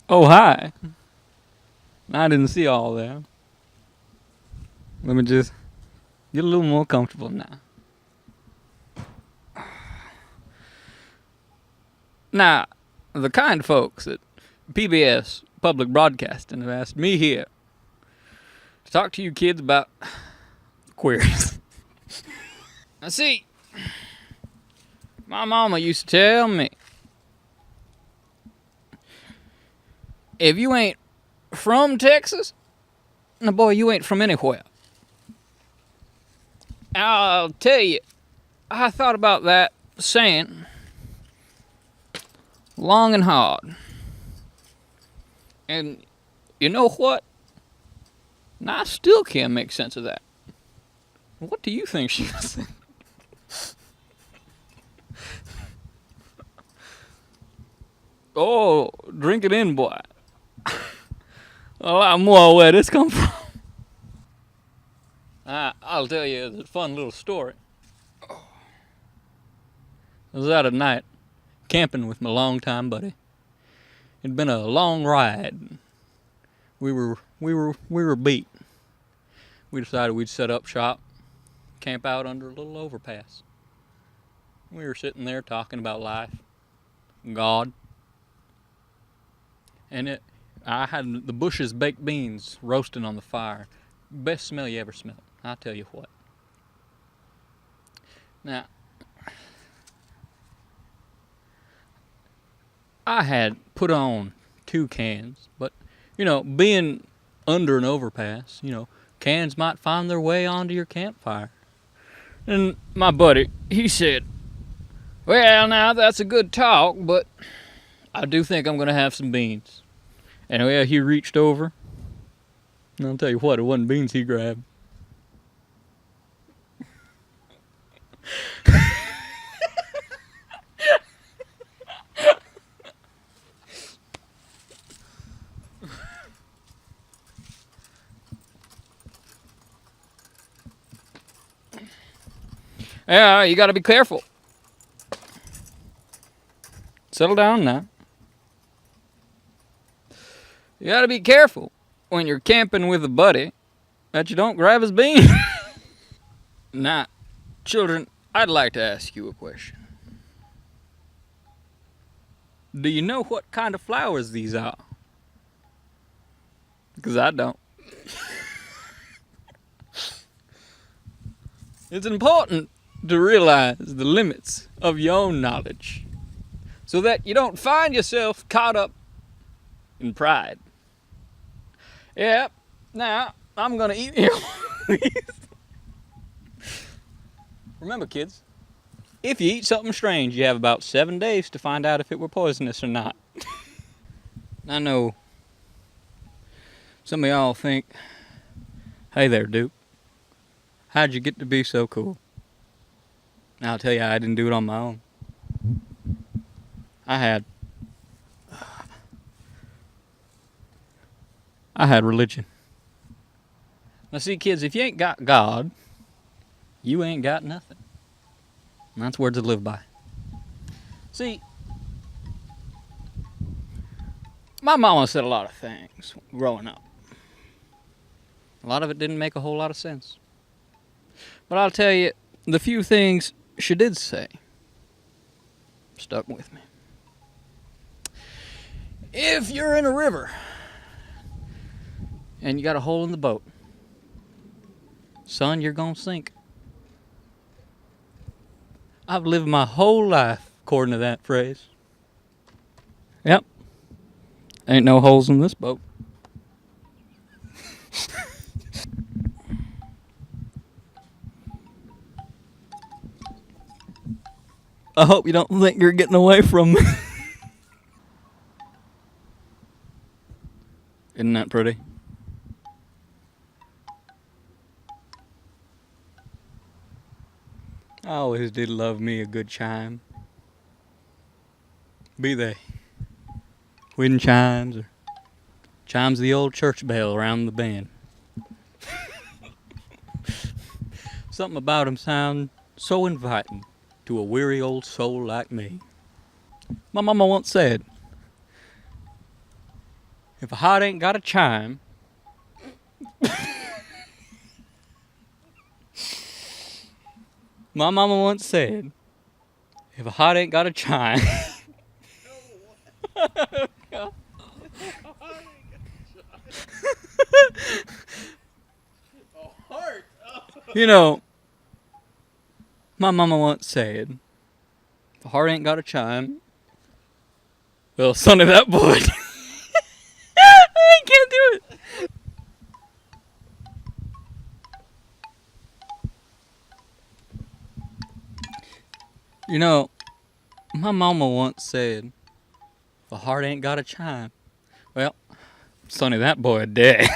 Oh, hi. I didn't see all that. Let me just get a little more comfortable now. Now, the kind folks at PBS Public Broadcasting have asked me here to talk to you kids about queers. Now, see, my mama used to tell me if you ain't from Texas, now boy, you ain't from anywhere. I'll tell you, I thought about that saying long and hard. And you know what? I still can't make sense of that. What do you think she was saying? Oh, drink it in, boy. A lot more where this come from. I'll tell you a fun little story. I was out at night camping with my longtime buddy. It'd been a long ride. We were beat. We decided we'd set up shop, camp out under a little overpass. We were sitting there talking about life, God, and I had the Bush's baked beans roasting on the fire. Best smell you ever smelled. I'll tell you what. Now, I had put on 2 cans, but, being under an overpass, cans might find their way onto your campfire. And my buddy, he said, well, now that's a good talk, but I do think I'm going to have some beans. And well, he reached over, and I'll tell you what, it wasn't beans he grabbed. Yeah, you got to be careful. Settle down now. You got to be careful when you're camping with a buddy that you don't grab his beans. Now, children, I'd like to ask you a question. Do you know what kind of flowers these are? Because I don't. It's important to realize the limits of your own knowledge so that you don't find yourself caught up in pride. Yep, now I'm gonna eat you. Remember, kids, if you eat something strange, you have about 7 days to find out if it were poisonous or not. I know some of y'all think, hey there, Duke, how'd you get to be so cool? I'll tell you, I didn't do it on my own. I had religion. Now see, kids, if you ain't got God, you ain't got nothing. And that's words to live by. See, my mama said a lot of things growing up. A lot of it didn't make a whole lot of sense. But I'll tell you, the few things she did say stuck with me. If you're in a river and you got a hole in the boat, son, you're gonna sink. I've lived my whole life according to that phrase. Yep. Ain't no holes in this boat. I hope you don't think you're getting away from me. Isn't that pretty? I always did love me a good chime. Be they wind chimes or chimes of the old church bell around the bend. Something about 'em sound so inviting to a weary old soul like me. My mama once said, If a heart ain't got a chime. My mama once said, if a heart ain't got a chime. You know, my mama once said, if a heart ain't got a chime, well, Sonny, that boy. I can't do it. You know, my mama once said, if a heart ain't got a chime, well, Sonny, that boy dead.